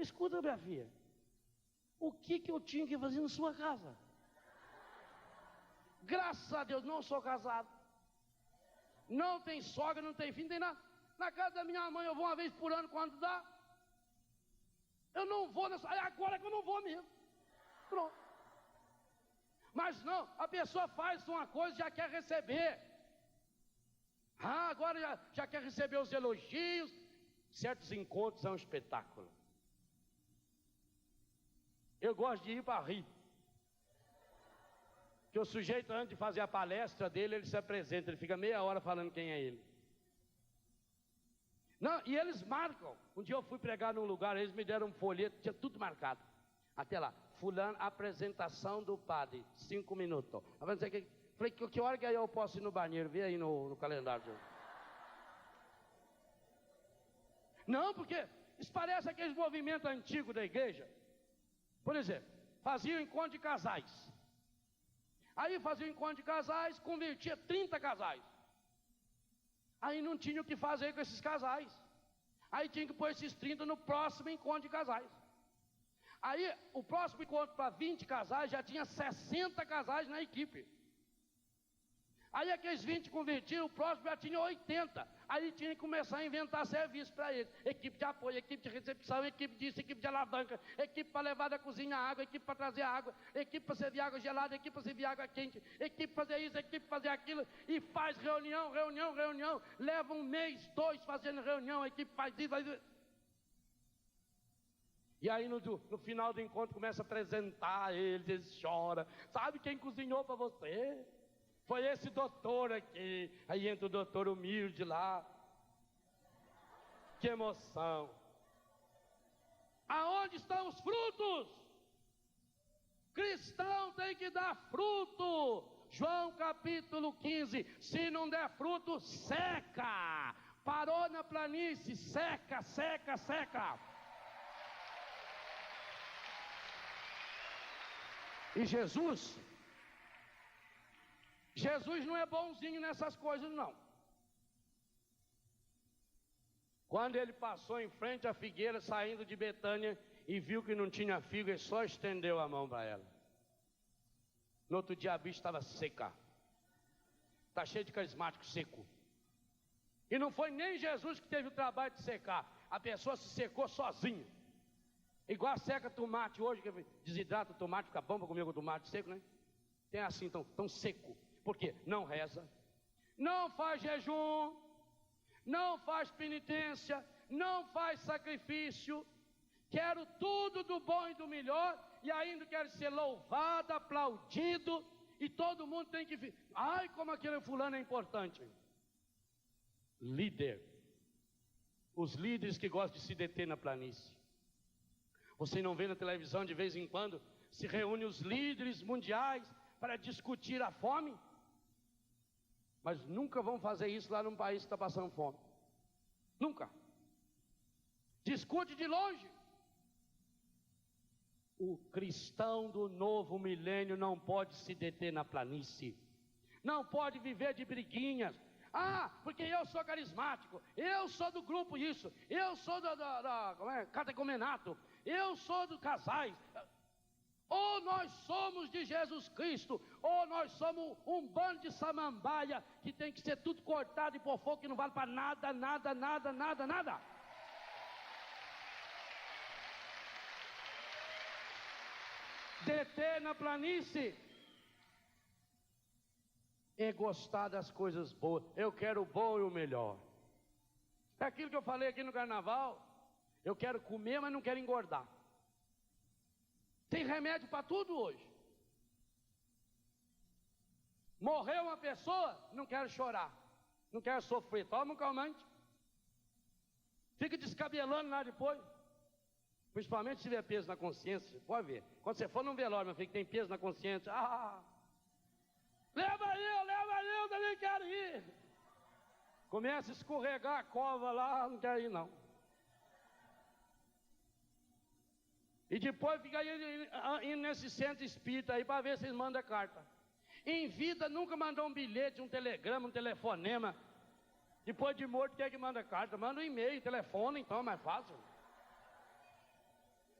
Escuta, minha filha. O que eu tinha que fazer na sua casa? Graças a Deus, não sou casado. Não tem sogra, não tem filho, não tem nada. Na casa da minha mãe eu vou uma vez por ano quando dá. Eu não vou nessa. Agora que eu não vou mesmo. Pronto. Mas não, a pessoa faz uma coisa e já quer receber. Ah, agora já quer receber os elogios. Certos encontros são um espetáculo. Eu gosto de ir para rir. Que o sujeito, antes de fazer a palestra dele, ele se apresenta, ele fica meia hora falando quem é ele. Não, e eles marcam. Um dia eu fui pregar num lugar, eles me deram um folheto, tinha tudo marcado. Até lá, fulano, apresentação do padre, 5 minutos. Falei, que hora que aí eu posso ir no banheiro? Vê aí no calendário. Não, porque isso parece aqueles movimentos antigos da igreja. Por exemplo, fazia encontro de casais. Aí fazia um encontro de casais, convertia 30 casais. Aí não tinha o que fazer com esses casais. Aí tinha que pôr esses 30 no próximo encontro de casais. Aí o próximo encontro para 20 casais já tinha 60 casais na equipe. Aí aqueles 20 convertiram, o próximo já tinha 80. Aí tinha que começar a inventar serviço para eles. Equipe de apoio, equipe de recepção, equipe disso, equipe de alavanca, equipe para levar da cozinha a água, equipe para trazer água, equipe para servir água gelada, equipe para servir água quente, equipe para fazer isso, equipe para fazer aquilo. E faz reunião. Leva 1 mês, 2 fazendo reunião, a equipe faz isso, faz isso. E aí no final do encontro começa a apresentar eles choram. Sabe quem cozinhou para você? Foi esse doutor aqui. Aí entra o doutor humilde lá. Que emoção. Aonde estão os frutos? Cristão tem que dar fruto. João capítulo 15. Se não der fruto, seca. Parou na planície, seca. E Jesus não é bonzinho nessas coisas, não. Quando ele passou em frente à figueira, saindo de Betânia, e viu que não tinha figo, ele só estendeu a mão para ela. No outro dia a bicha estava seca. Está cheio de carismático seco. E não foi nem Jesus que teve o trabalho de secar. A pessoa se secou sozinha. Igual seca tomate hoje, que desidrata o tomate, fica bom para comer com tomate seco, né? Tem assim, tão seco. Por quê? Não reza, não faz jejum, não faz penitência, não faz sacrifício. Quero tudo do bom e do melhor, e ainda quero ser louvado, aplaudido e todo mundo tem que... Ai, como aquele fulano é importante. Líder. Os líderes que gostam de se deter na planície. Você não vê na televisão de vez em quando se reúnem os líderes mundiais para discutir a fome? Mas nunca vão fazer isso lá num país que está passando fome. Nunca. Discute de longe. O cristão do novo milênio não pode se deter na planície. Não pode viver de briguinhas. Ah, porque eu sou carismático, eu sou do grupo isso, eu sou catecumenato, eu sou do casais. Ou nós somos de Jesus Cristo, ou nós somos um bando de samambaia que tem que ser tudo cortado e por fogo, que não vale para nada, nada, nada, nada, nada. Deter na planície é gostar das coisas boas. Eu quero o bom e o melhor. É aquilo que eu falei aqui no carnaval. Eu quero comer, mas não quero engordar. Tem remédio para tudo hoje. Morreu uma pessoa, não quero chorar, não quero sofrer. Toma um calmante. Fica descabelando lá depois. Principalmente se tiver peso na consciência. Pode ver. Quando você for num velório, meu filho, que tem peso na consciência. Leva eu, também quero ir. Começa a escorregar a cova lá, não quero ir não. E depois fica indo nesse centro espírita aí para ver se eles mandam carta. Em vida nunca mandou um bilhete, um telegrama, um telefonema. Depois de morto, quem é que manda carta? Manda um e-mail, telefone, então é mais fácil.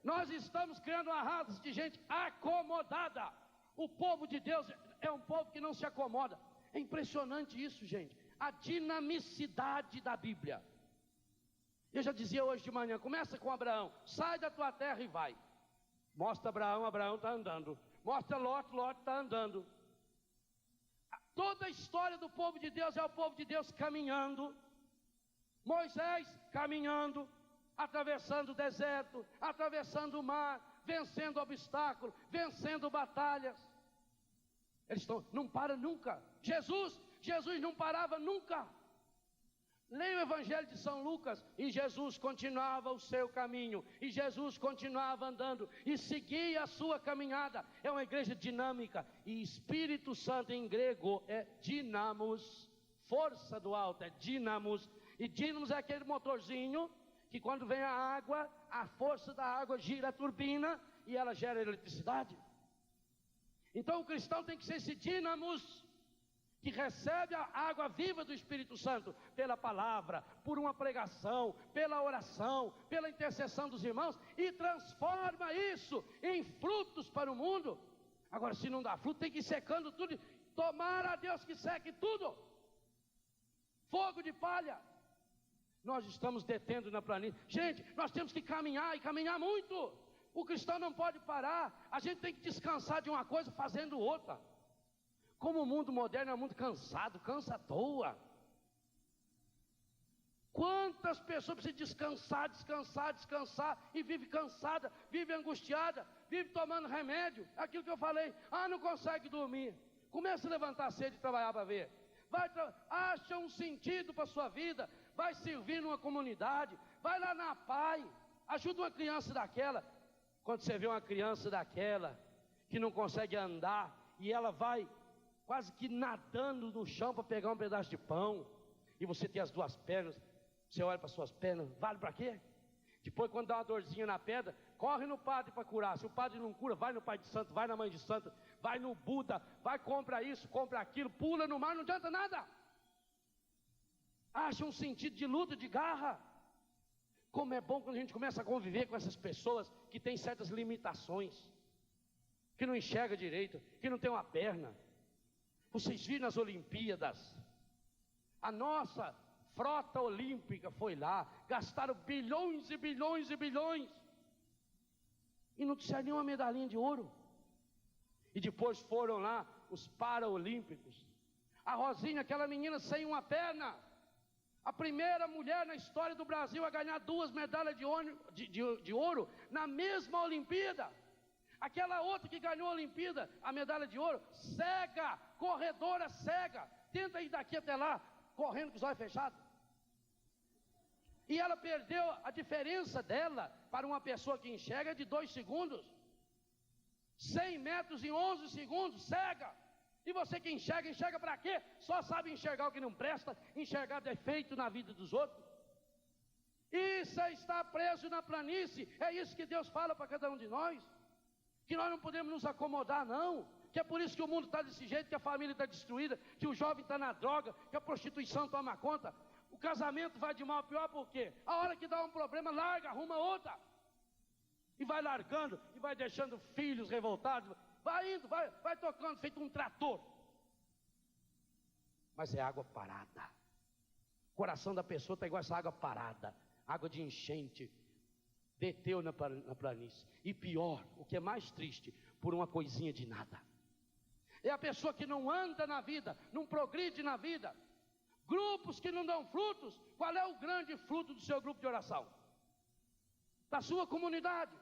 Nós estamos criando uma raça de gente acomodada. O povo de Deus é um povo que não se acomoda. É impressionante isso, gente. A dinamicidade da Bíblia. Eu já dizia hoje de manhã, começa com Abraão. Sai da tua terra e vai. Mostra Abraão, Abraão está andando. Mostra Lote, Lote está andando. Toda a história do povo de Deus é o povo de Deus caminhando. Moisés caminhando, atravessando o deserto, atravessando o mar, vencendo obstáculos, vencendo batalhas. Eles não param nunca. Jesus não parava nunca. Leia o Evangelho de São Lucas, e Jesus continuava o seu caminho, e Jesus continuava andando, e seguia a sua caminhada. É uma igreja dinâmica, e Espírito Santo em grego é dinamos, força do alto é dinamos, e dinamos é aquele motorzinho, que quando vem a água, a força da água gira a turbina, e ela gera eletricidade. Então o cristão tem que ser esse dinamos, que recebe a água viva do Espírito Santo, pela palavra, por uma pregação, pela oração, pela intercessão dos irmãos, e transforma isso em frutos para o mundo. Agora, se não dá fruto, tem que ir secando tudo. Tomara a Deus que seque tudo. Fogo de palha. Nós estamos detendo na planície. Gente, nós temos que caminhar, e caminhar muito. O cristão não pode parar. A gente tem que descansar de uma coisa fazendo outra. Como o mundo moderno é um mundo cansado, cansa à toa. Quantas pessoas precisam descansar, e vive cansada, vive angustiada, vive tomando remédio. Aquilo que eu falei, não consegue dormir. Começa a levantar cedo e trabalhar para ver. Acha um sentido para a sua vida, vai servir numa comunidade, vai lá na PAI, ajuda uma criança daquela. Quando você vê uma criança daquela, que não consegue andar, e ela vai quase que nadando no chão para pegar um pedaço de pão, e você tem as duas pernas, você olha para suas pernas, vale para quê? Depois, quando dá uma dorzinha na pedra, corre no padre para curar. Se o padre não cura, vai no pai de santo, vai na mãe de santo, vai no Buda, vai, compra isso, compra aquilo, pula no mar, não adianta nada. Acha um sentido de luta, de garra. Como é bom quando a gente começa a conviver com essas pessoas que têm certas limitações, que não enxerga direito, que não tem uma perna. Vocês viram nas Olimpíadas, a nossa frota olímpica foi lá, gastaram bilhões e bilhões e bilhões, e não disseram nenhuma medalhinha de ouro. E depois foram lá os paraolímpicos. A Rosinha, aquela menina sem uma perna, a primeira mulher na história do Brasil a ganhar 2 medalhas de ouro na mesma Olimpíada. Aquela outra que ganhou a Olimpíada, a medalha de ouro, cega, corredora cega, tenta ir daqui até lá, correndo com os olhos fechados. E ela perdeu a diferença dela para uma pessoa que enxerga de 2 segundos. 100 metros em 11 segundos, cega. E você que enxerga, enxerga para quê? Só sabe enxergar o que não presta, enxergar defeito na vida dos outros. Isso é estar preso na planície. É isso que Deus fala para cada um de nós. Que nós não podemos nos acomodar, não. Que é por isso que o mundo está desse jeito, que a família está destruída, que o jovem está na droga, que a prostituição toma conta. O casamento vai de mal a pior, por quê? A hora que dá um problema, larga, arruma outra. E vai largando, e vai deixando filhos revoltados. Vai indo, vai tocando, feito um trator. Mas é água parada. O coração da pessoa está igual essa água parada. Água de enchente. Deteu na planície. E pior, o que é mais triste, por uma coisinha de nada. É a pessoa que não anda na vida, não progride na vida. Grupos que não dão frutos. Qual é o grande fruto do seu grupo de oração? Da sua comunidade.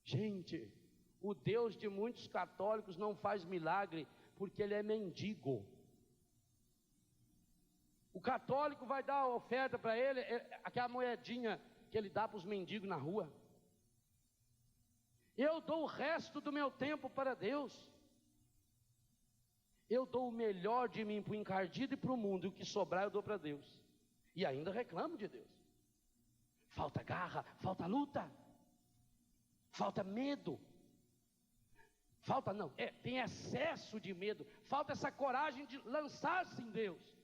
Gente, o Deus de muitos católicos não faz milagre porque ele é mendigo. O católico vai dar a oferta para ele, aquela moedinha que ele dá para os mendigos na rua. Eu dou o resto do meu tempo para Deus. Eu dou o melhor de mim para o encardido e para o mundo, e o que sobrar eu dou para Deus. E ainda reclamo de Deus. Falta garra, falta luta, falta medo. Tem excesso de medo. Falta essa coragem de lançar-se em Deus.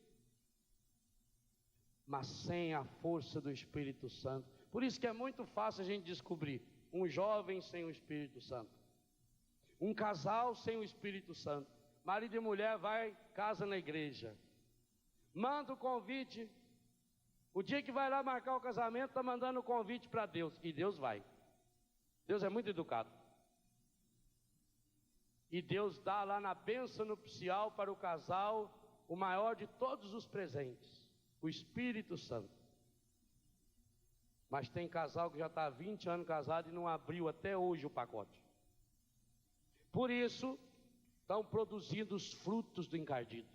Mas sem a força do Espírito Santo. Por isso que é muito fácil a gente descobrir um jovem sem o Espírito Santo, um casal sem o Espírito Santo. Marido e mulher vai, casa na igreja, manda o convite. O dia que vai lá marcar o casamento, está mandando o convite para Deus. E Deus vai. Deus é muito educado. E Deus dá lá na bênção nupcial para o casal o maior de todos os presentes, o Espírito Santo. Mas tem casal que já está há 20 anos casado e não abriu até hoje o pacote. Por isso, estão produzindo os frutos do encardido.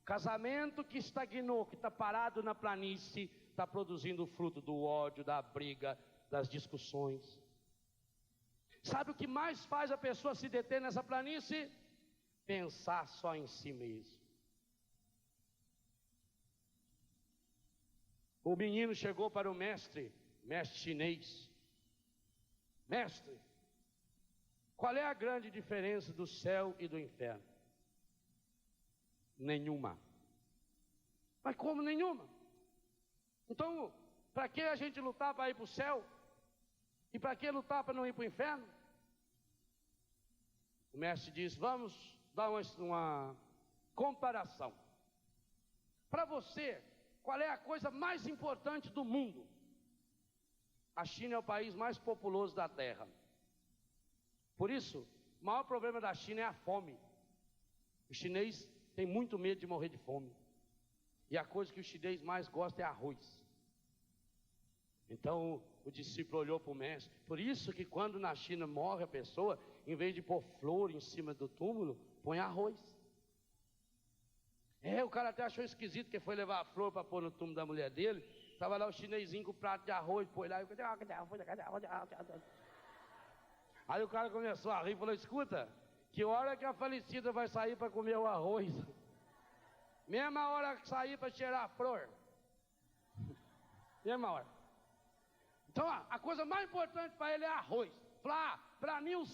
O casamento que estagnou, que está parado na planície, está produzindo o fruto do ódio, da briga, das discussões. Sabe o que mais faz a pessoa se deter nessa planície? Pensar só em si mesmo. O menino chegou para o mestre chinês. Mestre, qual é a grande diferença do céu e do inferno? Nenhuma. Mas como nenhuma? Então, para que a gente lutar para ir para o céu? E para que lutar para não ir para o inferno? O mestre diz, vamos dar uma comparação. Para você, qual é a coisa mais importante do mundo? A China é o país mais populoso da Terra. Por isso, o maior problema da China é a fome. O chinês tem muito medo de morrer de fome. E a coisa que o chinês mais gosta é arroz. Então, o discípulo olhou para o mestre. Por isso que quando na China morre a pessoa, em vez de pôr flor em cima do túmulo, põe arroz. O cara até achou esquisito, que foi levar a flor para pôr no túmulo da mulher dele. Estava lá o chinesinho com o prato de arroz, pôs lá. Aí o cara começou a rir e falou, escuta, que hora que a falecida vai sair para comer o arroz? Mesma hora que sair para cheirar a flor. Mesma hora. Então a coisa mais importante para ele é arroz. Para mim o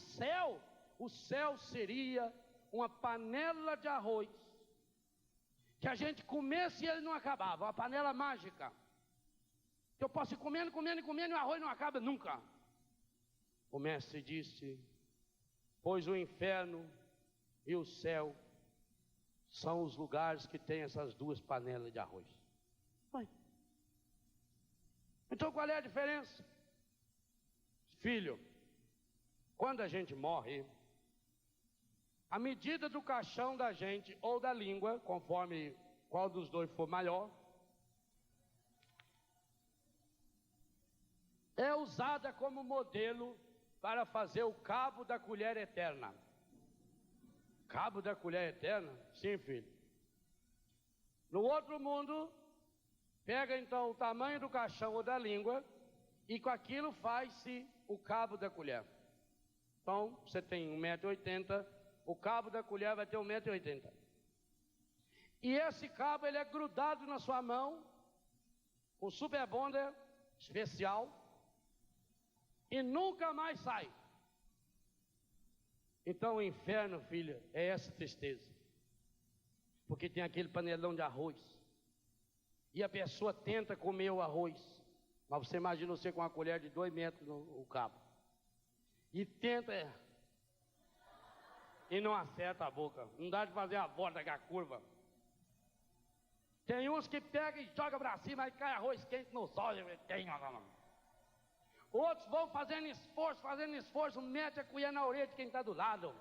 céu seria uma panela de arroz, que a gente comesse e ele não acabava, uma panela mágica, que eu posso ir comendo e o arroz não acaba nunca. O mestre disse, pois o inferno e o céu são os lugares que tem essas duas panelas de arroz. Então qual é a diferença? Filho, quando a gente morre, a medida do caixão da gente ou da língua, conforme qual dos dois for maior, é usada como modelo para fazer o cabo da colher eterna. Cabo da colher eterna? Sim, filho. No outro mundo, pega então o tamanho do caixão ou da língua e com aquilo faz-se o cabo da colher. Então, você tem 1,80 m, o cabo da colher vai ter 1,80 m. E esse cabo, ele é grudado na sua mão, com super bonder especial, e nunca mais sai. Então o inferno, filha, é essa tristeza. Porque tem aquele panelão de arroz, e a pessoa tenta comer o arroz, mas você imagina você com uma colher de 2 metros no cabo, e tenta, e não acerta a boca, não dá de fazer a borda com a curva. Tem uns que pegam e jogam para cima, aí cai arroz quente no sol, outros vão fazendo esforço, mete a colher na orelha de quem está do lado.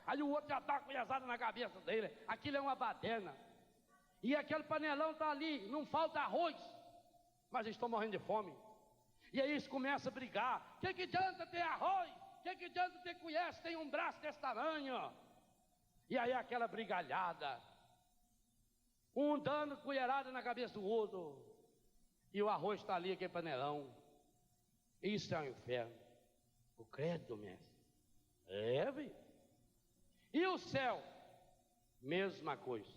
Aí o outro já dá a colherzada na cabeça dele. Aquilo é uma baderna. E aquele panelão está ali, não falta arroz, mas eles estão morrendo de fome. E aí eles começam a brigar. O que adianta ter arroz? O que adianta ter colher se tem um braço desse tamanho? E aí aquela brigalhada, um dando colherada na cabeça do outro, e o arroz está ali, aquele panelão. Isso é um inferno. O credo, mestre. É, velho. E o céu? Mesma coisa.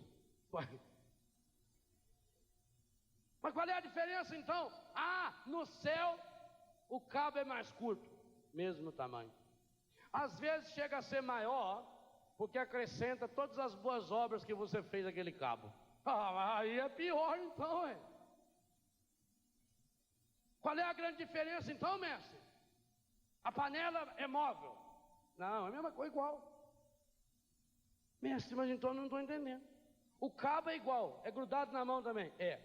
Mas qual é a diferença então? No céu o cabo é mais curto, mesmo tamanho. Às vezes chega a ser maior, porque acrescenta todas as boas obras que você fez naquele cabo. Aí é pior então, é. Qual é a grande diferença então, mestre? A panela é móvel? Não, é a mesma coisa, igual. Mestre, mas então eu não estou entendendo. O cabo é igual, é grudado na mão também? É.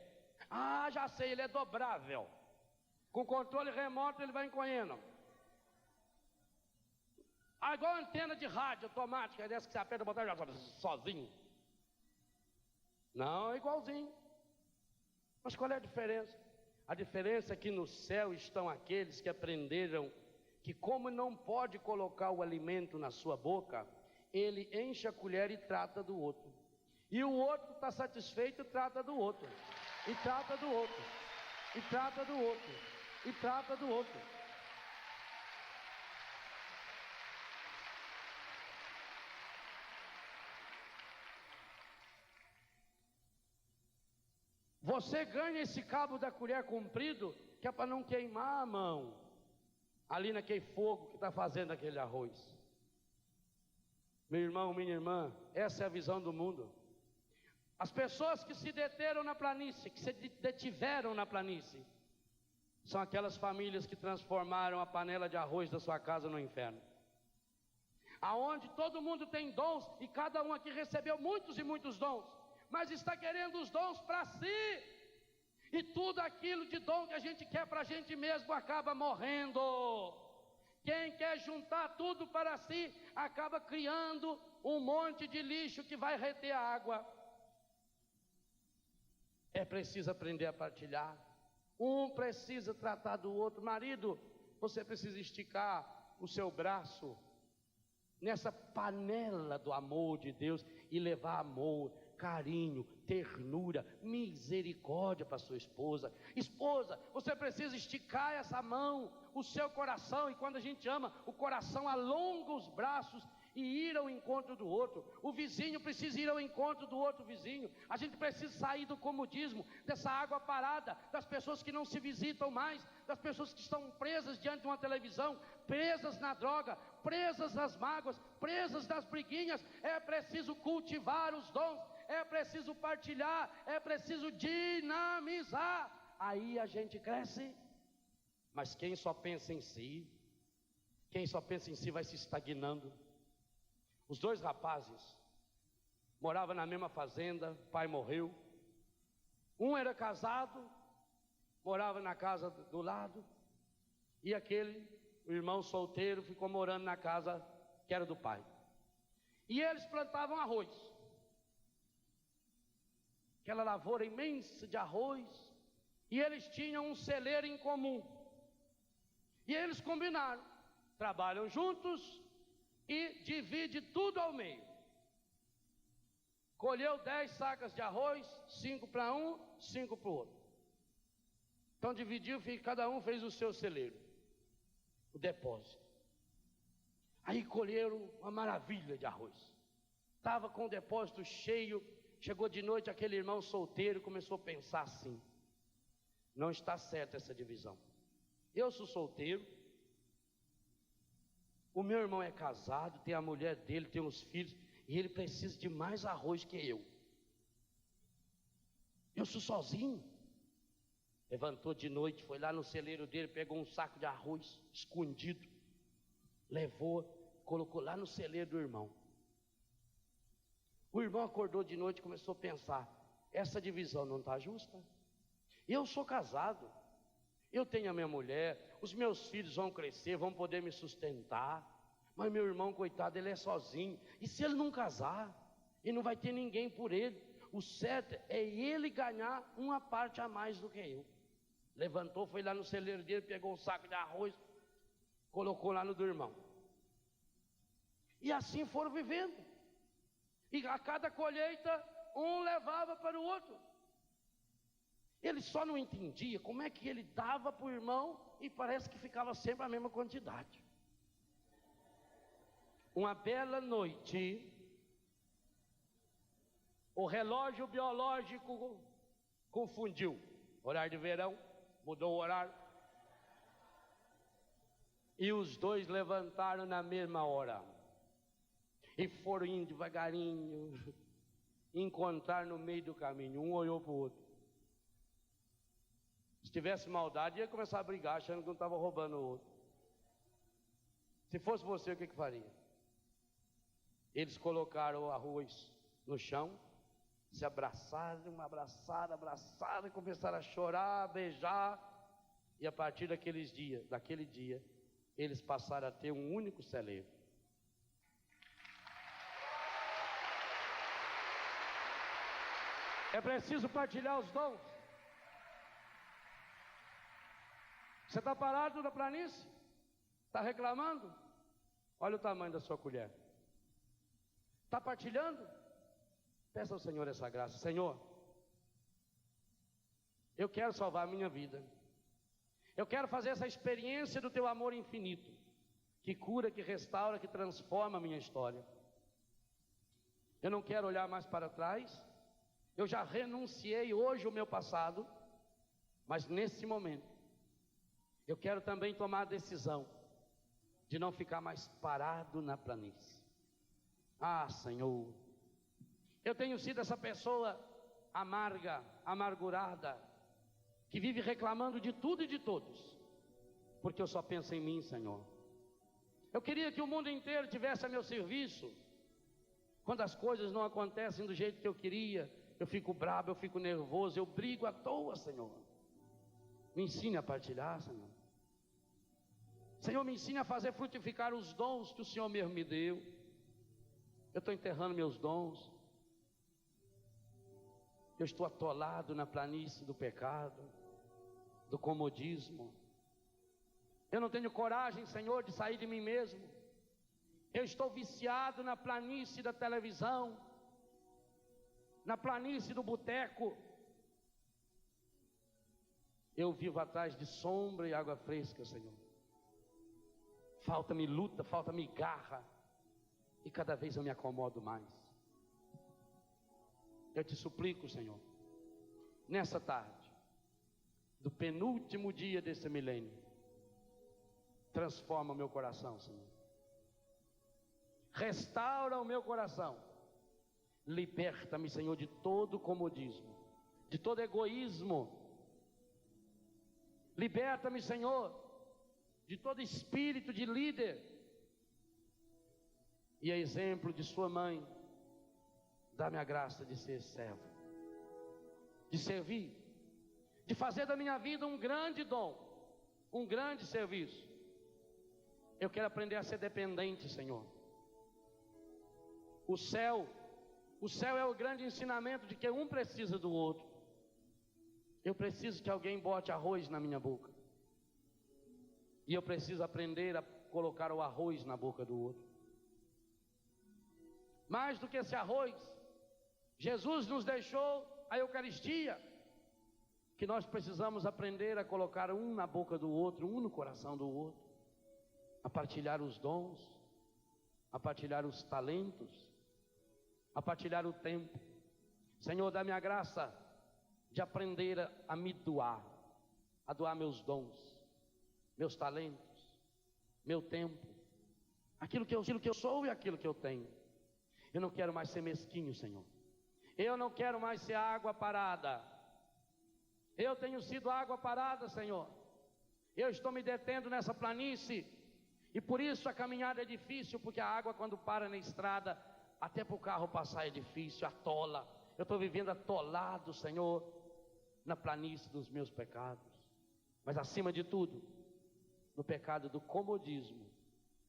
Já sei, ele é dobrável. Com controle remoto ele vai encolhendo. Igual a antena de rádio automática, dessa que você aperta o botão e já sobe sozinho. Não, é igualzinho. Mas qual é a diferença? A diferença é que no céu estão aqueles que aprenderam que, como não pode colocar o alimento na sua boca, ele enche a colher e trata do outro. E o outro está satisfeito e trata do outro. E trata do outro. E trata do outro. E trata do outro. Você ganha esse cabo da colher comprido, que é para não queimar a mão ali naquele fogo que está fazendo aquele arroz. Meu irmão, minha irmã, essa é a visão do mundo. As pessoas que se deteram na planície, que se detiveram na planície, são aquelas famílias que transformaram a panela de arroz da sua casa no inferno. Aonde todo mundo tem dons e cada um aqui recebeu muitos e muitos dons, mas está querendo os dons para si, e tudo aquilo de dom que a gente quer para a gente mesmo acaba morrendo. Quem quer juntar tudo para si acaba criando um monte de lixo que vai reter a água. É preciso aprender a partilhar. Um precisa tratar do outro. Marido, você precisa esticar o seu braço nessa panela do amor de Deus e levar amor, carinho, ternura, misericórdia para sua esposa. Esposa, você precisa esticar essa mão, o seu coração, e quando a gente ama, o coração alonga os braços e ir ao encontro do outro. O vizinho precisa ir ao encontro do outro vizinho. A gente precisa sair do comodismo, dessa água parada, das pessoas que não se visitam mais, das pessoas que estão presas diante de uma televisão, presas na droga, presas nas mágoas, presas nas briguinhas. É preciso cultivar os dons, é preciso partilhar, é preciso dinamizar. Aí a gente cresce. Mas quem só pensa em si, vai se estagnando. Os 2 rapazes moravam na mesma fazenda, o pai morreu. Um era casado, morava na casa do lado, e o irmão solteiro, ficou morando na casa que era do pai. E eles plantavam arroz, aquela lavoura imensa de arroz, e eles tinham um celeiro em comum. E eles combinaram: trabalham juntos e divide tudo ao meio. Colheu 10 sacas de arroz, 5 para um, 5 para o outro. Então dividiu, cada um fez o seu celeiro, o depósito. Aí colheram uma maravilha de arroz. Estava com o depósito cheio. Chegou de noite aquele irmão solteiro, começou a pensar assim: não está certa essa divisão. Eu sou solteiro, o meu irmão é casado, tem a mulher dele, tem os filhos, e ele precisa de mais arroz que eu. Eu sou sozinho. Levantou de noite, foi lá no celeiro dele, pegou um saco de arroz escondido, levou, colocou lá no celeiro do irmão. O irmão acordou de noite e começou a pensar: essa divisão não está justa. Eu sou casado, eu tenho a minha mulher, os meus filhos vão crescer, vão poder me sustentar, mas meu irmão, coitado, ele é sozinho. E se ele não casar, ele não vai ter ninguém por ele. O certo é ele ganhar uma parte a mais do que eu. Levantou, foi lá no celeiro dele, pegou um saco de arroz, colocou lá no do irmão. E assim foram vivendo. E a cada colheita, um levava para o outro. Ele só não entendia como é que ele dava para o irmão e parece que ficava sempre a mesma quantidade. Uma bela noite, o relógio biológico confundiu. Horário de verão, mudou o horário. E os dois levantaram na mesma hora. E foram indo devagarinho, encontrar no meio do caminho. Um olhou para o outro. Se tivesse maldade, ia começar a brigar, achando que não estava roubando o outro. Se fosse você, o que faria? Eles colocaram o arroz no chão, se abraçaram, abraçaram, e começaram a chorar, a beijar. E a partir daquele dia, eles passaram a ter um único celeiro. É preciso partilhar os dons. Você está parado na planície? Está reclamando? Olha o tamanho da sua colher. Está partilhando? Peça ao Senhor essa graça. Senhor, eu quero salvar a minha vida. Eu quero fazer essa experiência do teu amor infinito, que cura, que restaura, que transforma a minha história. Eu não quero olhar mais para trás. Eu já renunciei hoje o meu passado, mas nesse momento, eu quero também tomar a decisão de não ficar mais parado na planície. Ah, Senhor, eu tenho sido essa pessoa amarga, amargurada, que vive reclamando de tudo e de todos, porque eu só penso em mim, Senhor. Eu queria que o mundo inteiro tivesse a meu serviço. Quando as coisas não acontecem do jeito que eu queria, eu fico bravo, eu fico nervoso, eu brigo à toa, Senhor. Me ensine a partilhar, Senhor. Senhor, me ensine a fazer frutificar os dons que o Senhor mesmo me deu. Eu estou enterrando meus dons. Eu estou atolado na planície do pecado, do comodismo. Eu não tenho coragem, Senhor, de sair de mim mesmo. Eu estou viciado na planície da televisão, na planície do boteco. Eu vivo atrás de sombra e água fresca, Senhor. Falta-me luta, falta-me garra, e cada vez eu me acomodo mais. Eu te suplico, Senhor, nessa tarde, do penúltimo dia desse milênio, transforma o meu coração, Senhor. Restaura o meu coração. Liberta-me, Senhor, de todo comodismo, de todo egoísmo. Liberta-me, Senhor, de todo espírito de líder. E a exemplo de sua mãe, dá-me a graça de ser servo, de servir, de fazer da minha vida um grande dom, um grande serviço. Eu quero aprender a ser dependente, Senhor. O céu é o grande ensinamento de que um precisa do outro. Eu preciso que alguém bote arroz na minha boca. E eu preciso aprender a colocar o arroz na boca do outro. Mais do que esse arroz, Jesus nos deixou a Eucaristia, que nós precisamos aprender a colocar um na boca do outro, um no coração do outro, a partilhar os dons, a partilhar os talentos, a partilhar o tempo. Senhor, dá-me a graça de aprender a me doar, a doar meus dons, meus talentos, meu tempo, aquilo que eu sou e aquilo que eu tenho. Eu não quero mais ser mesquinho, Senhor. Eu não quero mais ser água parada. Eu tenho sido água parada, Senhor. Eu estou me detendo nessa planície, e por isso a caminhada é difícil, porque a água, quando para na estrada, até para o carro passar é difícil, atola. Eu estou vivendo atolado, Senhor, na planície dos meus pecados. Mas acima de tudo, no pecado do comodismo,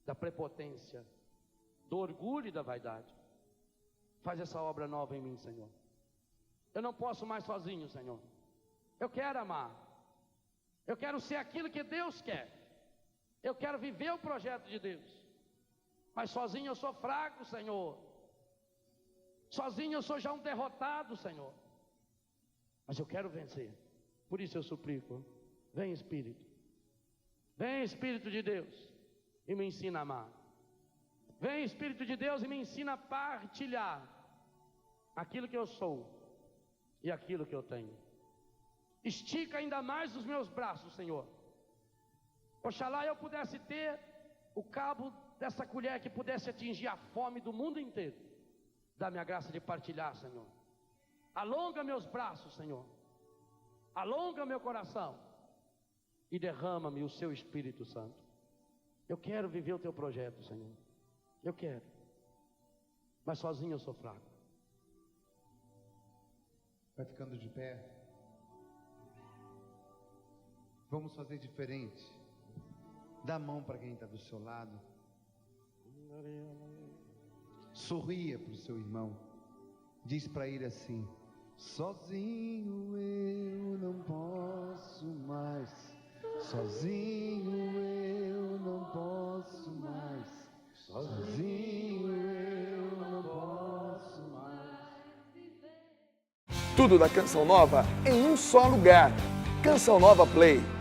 da prepotência, do orgulho e da vaidade. Faz essa obra nova em mim, Senhor. Eu não posso mais sozinho, Senhor. Eu quero amar. Eu quero ser aquilo que Deus quer. Eu quero viver o projeto de Deus. Mas sozinho eu sou fraco, Senhor. Sozinho eu sou já um derrotado, Senhor. Mas eu quero vencer. Por isso eu suplico. Vem, Espírito. Vem, Espírito de Deus, e me ensina a amar. Vem, Espírito de Deus, e me ensina a partilhar aquilo que eu sou e aquilo que eu tenho. Estica ainda mais os meus braços, Senhor. Oxalá eu pudesse ter o cabo dessa colher que pudesse atingir a fome do mundo inteiro. Dá-me a graça de partilhar, Senhor. Alonga meus braços, Senhor. Alonga meu coração. E derrama-me o seu Espírito Santo. Eu quero viver o teu projeto, Senhor. Eu quero. Mas sozinho eu sou fraco. Vai ficando de pé. Vamos fazer diferente. Dá a mão para quem está do seu lado. Sorria para o seu irmão. Diz para ele assim: sozinho eu não posso mais. Sozinho eu não posso mais. Sozinho eu não posso mais. Tudo da Canção Nova em um só lugar. Canção Nova Play.